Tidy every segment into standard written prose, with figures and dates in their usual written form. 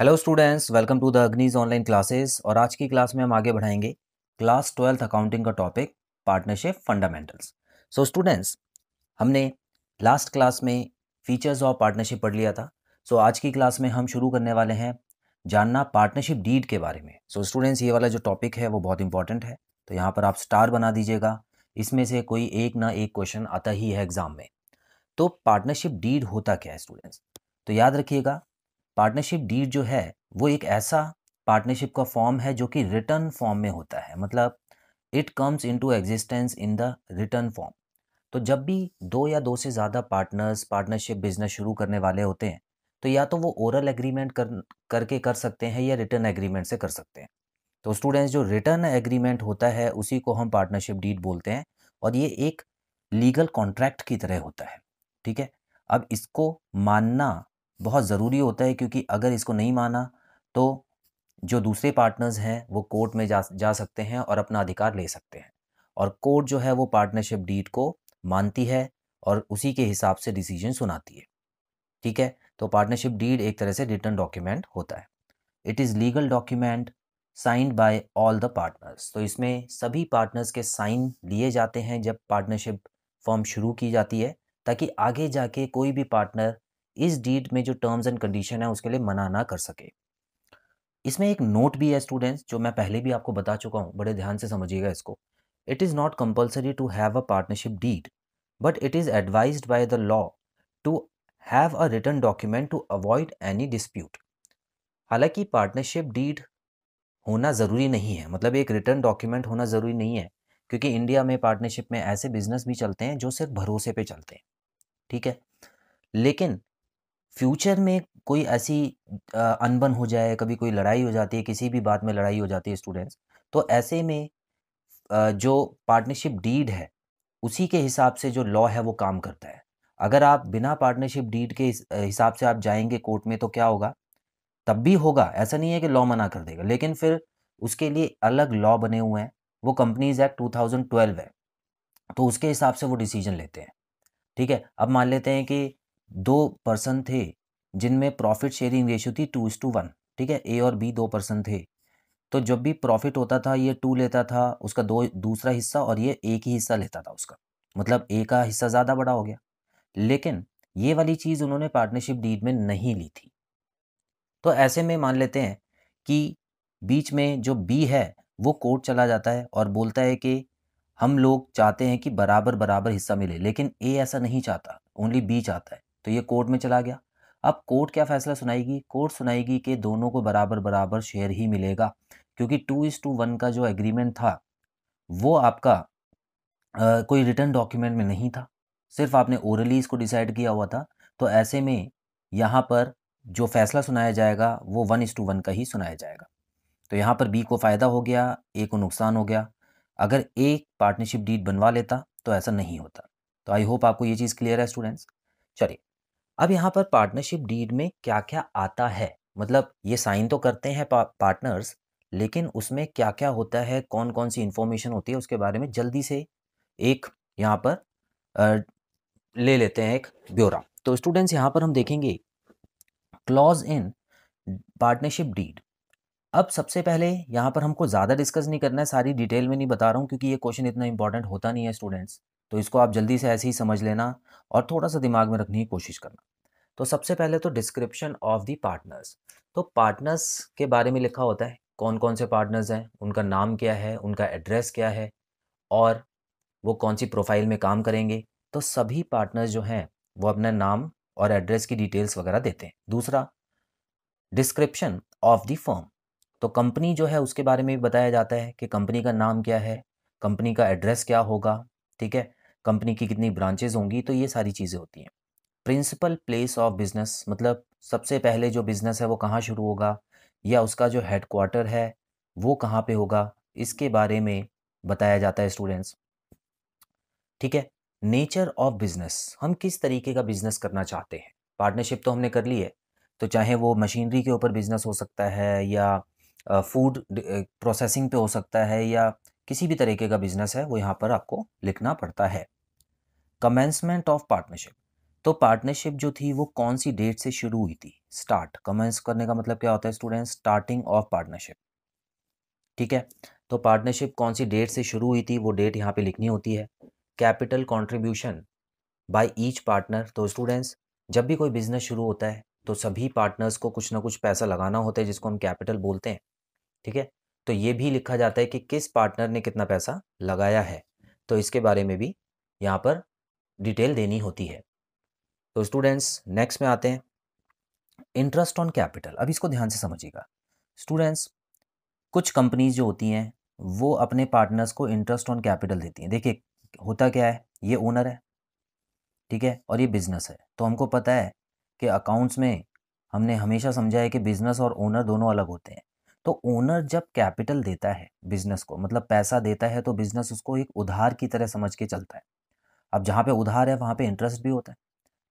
Hello students, welcome to the Agnij online classes. और आज की क्लास में हम आगे बढ़ाएंगे क्लास 12th अकाउंटिंग का topic partnership fundamentals. So students, हमने लास्ट क्लास में फीचर्स ऑफ पार्टनरशिप पढ़ लिया था। सो आज की क्लास में हम शुरू करने वाले हैं जानना पार्टनरशिप डीड के बारे में। सो स्टूडेंट्स, ये वाला जो टॉपिक है वो बहुत इंपॉर्टेंट है, तो यहाँ पर आप स्टार बना दीजिएगा। इसमें से कोई एक ना एक क्वेश्चन आता ही है एग्जाम में। तो पार्टनरशिप डीड होता क्या है स्टूडेंट्स? तो याद रखिएगा, पार्टनरशिप डीड जो है वो एक ऐसा पार्टनरशिप का फॉर्म है जो कि रिटर्न फॉर्म में होता है। मतलब it comes into existence in the return form. तो जब भी दो या दो से ज़्यादा पार्टनर्स पार्टनरशिप बिजनेस शुरू करने वाले होते हैं, तो या तो वो ओरल एग्रीमेंट करके कर सकते हैं या रिटर्न एग्रीमेंट से कर सकते हैं। तो स्टूडेंट्स, जो रिटर्न एग्रीमेंट होता है उसी को हम पार्टनरशिप डीड बोलते हैं, और ये एक लीगल कॉन्ट्रैक्ट की तरह होता है। ठीक है, अब इसको मानना बहुत ज़रूरी होता है, क्योंकि अगर इसको नहीं माना तो जो दूसरे पार्टनर्स हैं वो कोर्ट में जा सकते हैं और अपना अधिकार ले सकते हैं। और कोर्ट जो है वो पार्टनरशिप डीड को मानती है और उसी के हिसाब से डिसीजन सुनाती है। ठीक है, तो पार्टनरशिप डीड एक तरह से रिटर्न डॉक्यूमेंट होता है। It is legal document signed by all the partners. तो इसमें सभी पार्टनर्स के साइन लिए जाते हैं जब पार्टनरशिप फॉर्म शुरू की जाती है, ताकि आगे जाके कोई भी पार्टनर इस डीड में जो टर्म्स एंड कंडीशन है उसके लिए मना ना कर सके। इसमें एक नोट भी है स्टूडेंट्स, जो मैं पहले भी आपको बता चुका हूँ, बड़े ध्यान से समझिएगा इसको। It is not compulsory to have a partnership deed, but it is advised by the law to have a written document to avoid any dispute. हालांकि पार्टनरशिप डीड होना ज़रूरी नहीं है, मतलब एक रिटर्न डॉक्यूमेंट होना ज़रूरी नहीं है, क्योंकि इंडिया में पार्टनरशिप में ऐसे बिजनेस भी चलते हैं जो सिर्फ भरोसे पे चलते हैं। ठीक है, लेकिन फ्यूचर में कोई ऐसी अनबन हो जाए, कभी कोई लड़ाई हो जाती है, किसी भी बात में लड़ाई हो जाती है स्टूडेंट्स, तो ऐसे में जो पार्टनरशिप डीड है उसी के हिसाब से जो लॉ है वो काम करता है। अगर आप बिना पार्टनरशिप डीड के हिसाब से आप जाएंगे कोर्ट में, तो क्या होगा? तब भी होगा, ऐसा नहीं है कि लॉ मना कर देगा, लेकिन फिर उसके लिए अलग लॉ बने हुए हैं। वो कंपनीज एक्ट 2012 है, तो उसके हिसाब से वो डिसीजन लेते हैं। ठीक है, अब मान लेते हैं कि दो पर्सन थे जिनमें प्रॉफिट शेयरिंग रेशियो थी 2:1। ठीक है, ए और बी दो पर्सन थे, तो जब भी प्रॉफिट होता था ये टू लेता था उसका दो दूसरा हिस्सा, और ये एक ही हिस्सा लेता था उसका। मतलब ए का हिस्सा ज़्यादा बड़ा हो गया। लेकिन ये वाली चीज़ उन्होंने पार्टनरशिप डीड में नहीं ली थी। तो ऐसे में मान लेते हैं कि बीच में जो बी है वो कोर्ट चला जाता है और बोलता है कि हम लोग चाहते हैं कि बराबर बराबर हिस्सा मिले, लेकिन ए ऐसा नहीं चाहता, ओनली बी चाहता है। तो ये कोर्ट में चला गया। अब कोर्ट क्या फैसला सुनाएगी? कोर्ट सुनाएगी कि दोनों को बराबर बराबर शेयर ही मिलेगा, क्योंकि 2:1 का जो एग्रीमेंट था वो आपका कोई रिटर्न डॉक्यूमेंट में नहीं था, सिर्फ आपने ओरली इसको डिसाइड किया हुआ था। तो ऐसे में यहाँ पर जो फैसला सुनाया जाएगा वो 1:1 का ही सुनाया जाएगा। तो यहाँ पर बी को फ़ायदा हो गया, ए को नुकसान हो गया। अगर ए पार्टनरशिप डीड बनवा लेता तो ऐसा नहीं होता। तो आई होप आपको ये चीज़ क्लियर है स्टूडेंट्स। चलिए, अब यहाँ पर पार्टनरशिप डीड में क्या-क्या आता है, मतलब ये साइन तो करते हैं पार्टनर्स, लेकिन उसमें क्या-क्या होता है, कौन-कौन सी इन्फॉर्मेशन होती है, उसके बारे में जल्दी से एक यहाँ पर अ, ले लेते हैं एक ब्यौरा। तो स्टूडेंट्स, यहाँ पर हम देखेंगे क्लॉज इन पार्टनरशिप डीड। अब सबसे पहले यहाँ पर हमको ज़्यादा डिस्कस नहीं करना है, सारी डिटेल में नहीं बता रहा हूँ क्योंकि ये क्वेश्चन इतना इंपॉर्टेंट होता नहीं है स्टूडेंट्स। तो इसको आप जल्दी से ऐसे ही समझ लेना और थोड़ा सा दिमाग में रखने की कोशिश करना। तो सबसे पहले तो डिस्क्रिप्शन ऑफ द पार्टनर्स। तो पार्टनर्स के बारे में लिखा होता है, कौन कौन से पार्टनर्स हैं, उनका नाम क्या है, उनका एड्रेस क्या है, और वो कौन सी प्रोफाइल में काम करेंगे। तो सभी पार्टनर्स जो हैं वो अपना नाम और एड्रेस की डिटेल्स वगैरह देते हैं। दूसरा, डिस्क्रिप्शन ऑफ द फर्म। तो कंपनी जो है उसके बारे में भी बताया जाता है कि कंपनी का नाम क्या है, कंपनी का एड्रेस क्या होगा। ठीक है, कंपनी की कितनी ब्रांचेज होंगी, तो ये सारी चीज़ें होती हैं। प्रिंसिपल प्लेस ऑफ बिजनेस, मतलब सबसे पहले जो बिजनेस है वो कहाँ शुरू होगा, या उसका जो हेडक्वार्टर है वो कहाँ पे होगा, इसके बारे में बताया जाता है स्टूडेंट्स। ठीक है, नेचर ऑफ बिजनेस, हम किस तरीके का बिजनेस करना चाहते हैं। पार्टनरशिप तो हमने कर ली है, तो चाहे वो मशीनरी के ऊपर बिजनेस हो सकता है, या फूड प्रोसेसिंग पे हो सकता है, या किसी भी तरीके का बिजनेस है, वो यहाँ पर आपको लिखना पड़ता है। कमेंसमेंट ऑफ पार्टनरशिप, तो पार्टनरशिप जो थी वो कौन सी डेट से शुरू हुई थी? स्टार्ट, कमेंस करने का मतलब क्या होता है स्टूडेंट्स? Starting of partnership. ठीक है, तो पार्टनरशिप कौन सी डेट से शुरू हुई थी वो डेट यहाँ पे लिखनी होती है। Capital contribution by each partner. तो स्टूडेंट्स, जब भी कोई बिजनेस शुरू होता है तो सभी पार्टनर्स को कुछ ना कुछ पैसा लगाना होता है जिसको हम कैपिटल बोलते हैं। ठीक है, तो ये भी लिखा जाता है कि किस पार्टनर ने कितना पैसा लगाया है, तो इसके बारे में भी यहाँ पर डिटेल देनी होती है। तो स्टूडेंट्स नेक्स्ट में आते हैं, इंटरेस्ट ऑन कैपिटल। अब इसको ध्यान से समझिएगा स्टूडेंट्स, कुछ कंपनीज जो होती हैं वो अपने पार्टनर्स को इंटरेस्ट ऑन कैपिटल देती हैं। देखिए होता क्या है, ये ओनर है, ठीक है, और ये बिजनेस है। तो हमको पता है कि अकाउंट्स में हमने हमेशा समझा है कि बिजनेस और ओनर दोनों अलग होते हैं। तो ओनर जब कैपिटल देता है बिजनेस को, मतलब पैसा देता है, तो बिजनेस उसको एक उधार की तरह समझ के चलता है। अब जहाँ पे उधार है वहाँ पे इंटरेस्ट भी होता है,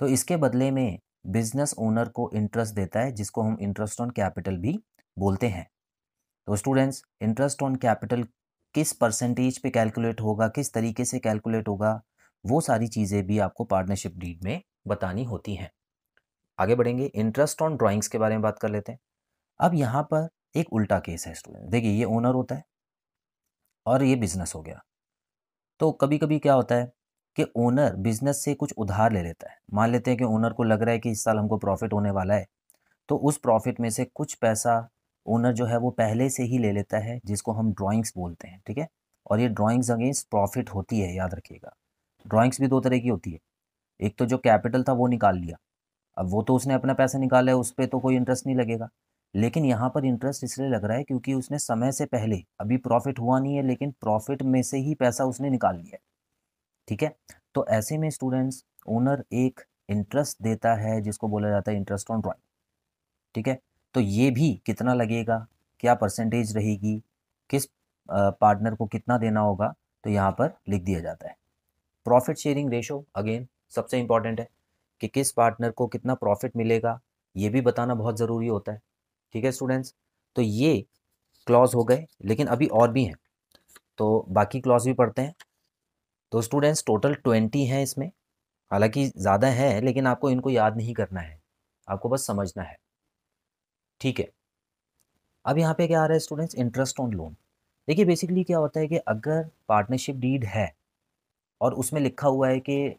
तो इसके बदले में बिजनेस ओनर को इंटरेस्ट देता है जिसको हम इंटरेस्ट ऑन कैपिटल भी बोलते हैं। तो स्टूडेंट्स, इंटरेस्ट ऑन कैपिटल किस परसेंटेज पे कैलकुलेट होगा, किस तरीके से कैलकुलेट होगा, वो सारी चीज़ें भी आपको पार्टनरशिप डीड में बतानी होती हैं। आगे बढ़ेंगे, इंटरेस्ट ऑन ड्राइंग्स के बारे में बात कर लेते हैं। अब यहाँ पर एक उल्टा केस है स्टूडेंट। देखिए ये ओनर होता है और ये बिजनेस हो गया। तो कभी कभी क्या होता है कि ओनर बिजनेस से कुछ उधार ले लेता है। मान लेते हैं कि ओनर को लग रहा है कि इस साल हमको प्रॉफिट होने वाला है, तो उस प्रॉफिट में से कुछ पैसा ओनर जो है वो पहले से ही ले लेता है जिसको हम ड्राइंग्स बोलते हैं। ठीक है, और ये ड्राइंग्स अगेंस्ट प्रॉफिट होती है, याद रखिएगा। ड्राइंग्स भी दो तरह की होती है, एक तो जो कैपिटल था वो निकाल लिया, अब वो तो उसने अपना पैसा निकाला है, उस पर तो कोई इंटरेस्ट नहीं लगेगा। लेकिन यहाँ पर इंटरेस्ट इसलिए लग रहा है क्योंकि उसने समय से पहले, अभी प्रॉफिट हुआ नहीं है लेकिन प्रॉफिट में से ही पैसा उसने निकाल लिया है। ठीक है, तो ऐसे में स्टूडेंट्स ओनर एक इंटरेस्ट देता है जिसको बोला जाता है इंटरेस्ट ऑन ड्राइंग। ठीक है, तो ये भी कितना लगेगा, क्या परसेंटेज रहेगी, किस पार्टनर को कितना देना होगा, तो यहाँ पर लिख दिया जाता है। प्रॉफिट शेयरिंग रेशो अगेन सबसे इंपॉर्टेंट है कि किस पार्टनर को कितना प्रॉफिट मिलेगा, ये भी बताना बहुत ज़रूरी होता है। ठीक है स्टूडेंट्स, तो ये क्लॉज हो गए, लेकिन अभी और भी हैं, तो बाकी क्लॉज भी पढ़ते हैं। तो स्टूडेंट्स टोटल 20 हैं इसमें, हालांकि ज़्यादा है लेकिन आपको इनको याद नहीं करना है, आपको बस समझना है। ठीक है, अब यहाँ पे क्या आ रहा है स्टूडेंट्स, इंटरेस्ट ऑन लोन। देखिए बेसिकली क्या होता है कि अगर पार्टनरशिप डीड है और उसमें लिखा हुआ है कि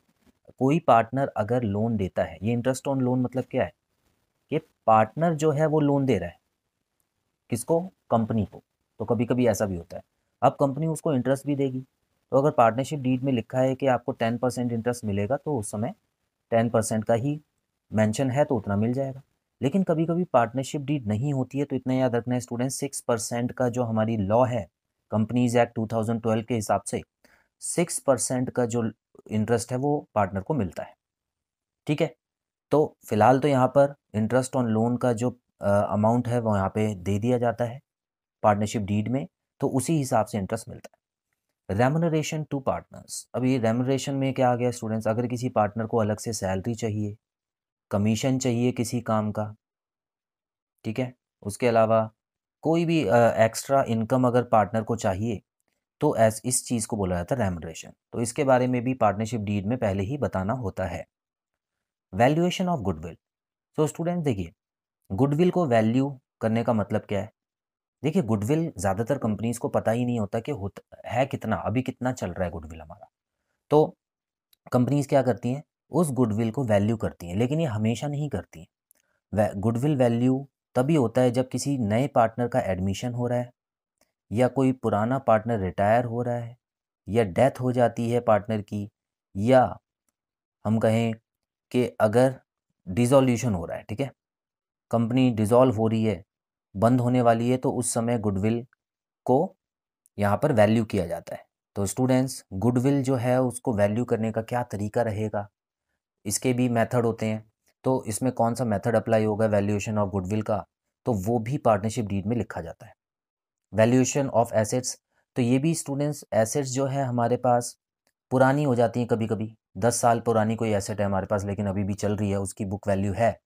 कोई पार्टनर अगर लोन देता है, ये इंटरेस्ट ऑन लोन मतलब क्या है कि पार्टनर जो है वो लोन दे रहा है किसको, कंपनी को। तो कभी कभी ऐसा भी होता है, अब कंपनी उसको इंटरेस्ट भी देगी। तो अगर पार्टनरशिप डीड में लिखा है कि आपको 10% इंटरेस्ट मिलेगा तो उस समय 10% का ही मेंशन है तो उतना मिल जाएगा। लेकिन कभी कभी पार्टनरशिप डीड नहीं होती है, तो इतना याद रखना है स्टूडेंट, 6% का जो हमारी लॉ है कंपनीज एक्ट 2012 के हिसाब से 6% का जो इंटरेस्ट है वो पार्टनर को मिलता है। ठीक है, तो फिलहाल तो यहाँ पर इंटरेस्ट ऑन लोन का जो अमाउंट है वो यहाँ पे दे दिया जाता है पार्टनरशिप डीड में, तो उसी हिसाब से इंटरेस्ट मिलता है। Remuneration to partners. अब ये रेम्युनरेशन में क्या आ गया स्टूडेंट्स, अगर किसी पार्टनर को अलग से सैलरी चाहिए, कमीशन चाहिए किसी काम का, ठीक है, उसके अलावा कोई भी एक्स्ट्रा इनकम अगर पार्टनर को चाहिए, तो एस इस चीज़ को बोला जाता है रेम्युनरेशन। तो इसके बारे में भी पार्टनरशिप डीड में पहले ही बताना होता है। Valuation of goodwill. तो स्टूडेंट देखिए, गुडविल को वैल्यू करने का मतलब क्या है। देखिए गुडविल ज़्यादातर कंपनीज को पता ही नहीं होता कि होता है कितना, अभी कितना चल रहा है गुडविल हमारा। तो कंपनीज क्या करती हैं, उस गुडविल को वैल्यू करती हैं, लेकिन ये हमेशा नहीं करती हैं। गुडविल वैल्यू तभी होता है जब किसी नए पार्टनर का एडमिशन हो रहा है, या कोई पुराना पार्टनर रिटायर हो रहा है, या डेथ हो जाती है पार्टनर की, या हम कहें कि अगर डिसोल्यूशन हो रहा है, ठीक है, कंपनी डिसॉल्व हो रही है, बंद होने वाली है, तो उस समय गुडविल को यहाँ पर वैल्यू किया जाता है। तो स्टूडेंट्स गुडविल जो है उसको वैल्यू करने का क्या तरीका रहेगा, इसके भी मेथड होते हैं। तो इसमें कौन सा मेथड अप्लाई होगा वैल्यूएशन ऑफ गुडविल का, तो वो भी पार्टनरशिप डीड में लिखा जाता है। वैल्यूएशन ऑफ एसेट्स, तो ये भी स्टूडेंट्स एसेट्स जो है हमारे पास पुरानी हो जाती हैं, कभी कभी 10 साल पुरानी कोई एसेट है हमारे पास लेकिन अभी भी चल रही है, उसकी बुक वैल्यू है,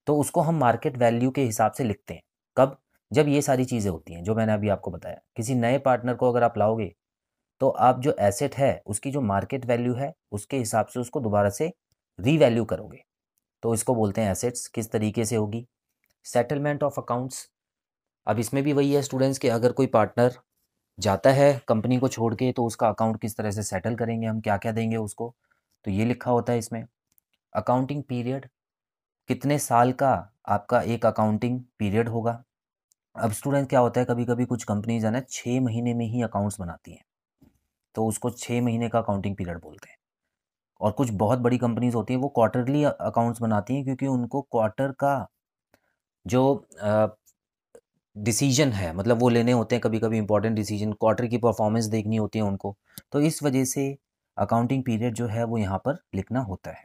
तो उसको हम मार्केट वैल्यू के हिसाब से लिखते हैं। कब, जब ये सारी चीज़ें होती हैं जो मैंने अभी आपको बताया। किसी नए पार्टनर को अगर आप लाओगे तो आप जो एसेट है उसकी जो मार्केट वैल्यू है उसके हिसाब से उसको दोबारा से रीवैल्यू करोगे, तो इसको बोलते हैं एसेट्स। किस तरीके से होगी? Settlement of accounts. अब इसमें भी वही है स्टूडेंट्स कि अगर कोई पार्टनर जाता है कंपनी को छोड़ के, तो उसका अकाउंट किस तरह से सेटल करेंगे, हम क्या क्या देंगे उसको, तो ये लिखा होता है इसमें। अकाउंटिंग पीरियड, कितने साल का आपका एक अकाउंटिंग पीरियड होगा। अब स्टूडेंट क्या होता है, कभी कभी कुछ कंपनीज है ना 6 महीने में ही अकाउंट्स बनाती हैं, तो उसको 6 महीने का अकाउंटिंग पीरियड बोलते हैं। और कुछ बहुत बड़ी कंपनीज होती हैं वो क्वार्टरली अकाउंट्स बनाती हैं, क्योंकि उनको क्वार्टर का जो डिसीजन है, मतलब वो लेने होते हैं कभी कभी इंपॉर्टेंट डिसीजन, क्वार्टर की परफॉर्मेंस देखनी होती है उनको, तो इस वजह से अकाउंटिंग पीरियड जो है वो यहाँ पर लिखना होता है।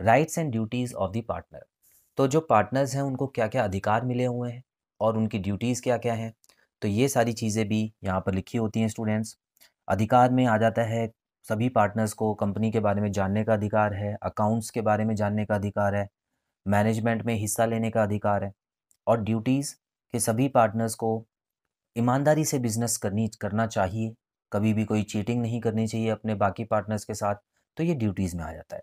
Rights and duties of the partner, तो जो पार्टनर्स हैं उनको क्या क्या अधिकार मिले हुए हैं और उनकी ड्यूटीज़ क्या क्या हैं, तो ये सारी चीज़ें भी यहाँ पर लिखी होती हैं स्टूडेंट्स। अधिकार में आ जाता है सभी पार्टनर्स को कंपनी के बारे में जानने का अधिकार है, अकाउंट्स के बारे में जानने का अधिकार है, मैनेजमेंट में हिस्सा लेने का अधिकार है। और ड्यूटीज़ के सभी पार्टनर्स को ईमानदारी से बिजनेस करना चाहिए, कभी भी कोई चीटिंग नहीं करनी चाहिए अपने बाकी पार्टनर्स के साथ, तो ये ड्यूटीज़ में आ जाता है।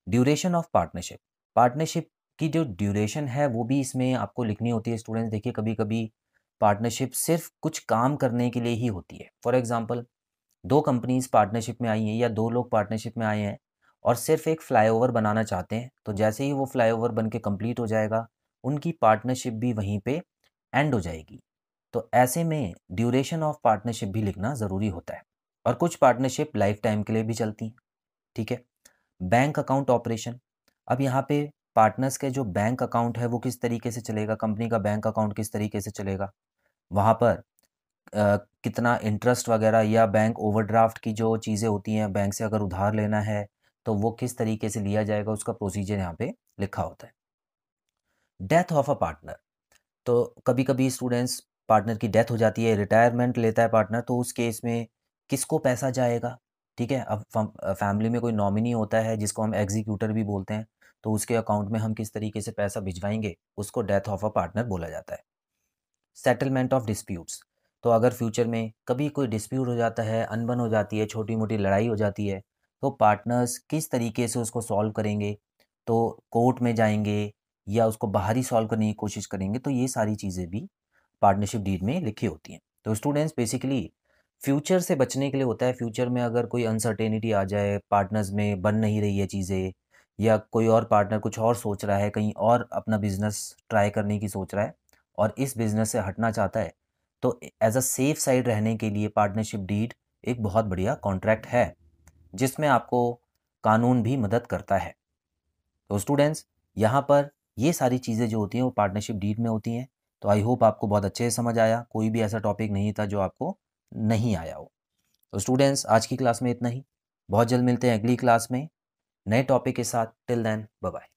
ड्यूरेशन ऑफ पार्टनरशिप, पार्टनरशिप की जो ड्यूरेशन है वो भी इसमें आपको लिखनी होती है स्टूडेंट्स। देखिए कभी कभी पार्टनरशिप सिर्फ कुछ काम करने के लिए ही होती है। फॉर एग्जांपल, दो कंपनीज पार्टनरशिप में आई हैं या दो लोग पार्टनरशिप में आए हैं और सिर्फ एक फ्लाईओवर बनाना चाहते हैं, तो जैसे ही वो फ्लाईओवर बन के कंप्लीट हो जाएगा, उनकी पार्टनरशिप भी वहीं पे एंड हो जाएगी। तो ऐसे में ड्यूरेशन ऑफ पार्टनरशिप भी लिखना ज़रूरी होता है। और कुछ पार्टनरशिप लाइफ टाइम के लिए भी चलती हैं, ठीक है। बैंक अकाउंट ऑपरेशन, अब यहाँ पे पार्टनर्स के जो बैंक अकाउंट है वो किस तरीके से चलेगा, कंपनी का बैंक अकाउंट किस तरीके से चलेगा, वहाँ पर कितना इंटरेस्ट वगैरह या बैंक ओवरड्राफ्ट की जो चीज़ें होती हैं, बैंक से अगर उधार लेना है तो वो किस तरीके से लिया जाएगा, उसका प्रोसीजर यहाँ पे लिखा होता है। डेथ ऑफ अ पार्टनर, तो कभी कभी स्टूडेंट्स पार्टनर की डेथ हो जाती है, रिटायरमेंट लेता है पार्टनर, तो उस केस में किसको पैसा जाएगा, ठीक है। अब फैमिली में कोई नॉमिनी होता है जिसको हम एग्जीक्यूटर भी बोलते हैं, तो उसके अकाउंट में हम किस तरीके से पैसा भिजवाएंगे, उसको डेथ ऑफ अ पार्टनर बोला जाता है। सेटलमेंट ऑफ डिस्प्यूट्स, तो अगर फ्यूचर में कभी कोई डिस्प्यूट हो जाता है, अनबन हो जाती है, छोटी मोटी लड़ाई हो जाती है, तो पार्टनर्स किस तरीके से उसको सॉल्व करेंगे, तो कोर्ट में जाएंगे या उसको बाहर ही सॉल्व करने की कोशिश करेंगे, तो ये सारी चीज़ें भी पार्टनरशिप डीड में लिखी होती हैं। तो स्टूडेंट्स बेसिकली फ्यूचर से बचने के लिए होता है, फ्यूचर में अगर कोई अनसर्टेनिटी आ जाए, पार्टनर्स में बन नहीं रही है चीज़ें, या कोई और पार्टनर कुछ और सोच रहा है, कहीं और अपना बिजनेस ट्राई करने की सोच रहा है और इस बिज़नेस से हटना चाहता है, तो एज अ सेफ साइड रहने के लिए पार्टनरशिप डीड एक बहुत बढ़िया कॉन्ट्रैक्ट है जिसमें आपको कानून भी मदद करता है। तो स्टूडेंट्स यहाँ पर ये सारी चीज़ें जो होती हैं वो पार्टनरशिप डीड में होती हैं। तो आई होप आपको बहुत अच्छे से समझ आया, कोई भी ऐसा टॉपिक नहीं था जो आपको नहीं आया हो। तो स्टूडेंट्स आज की क्लास में इतना ही, बहुत जल्द मिलते हैं अगली क्लास में नए टॉपिक के साथ। Till then bye bye.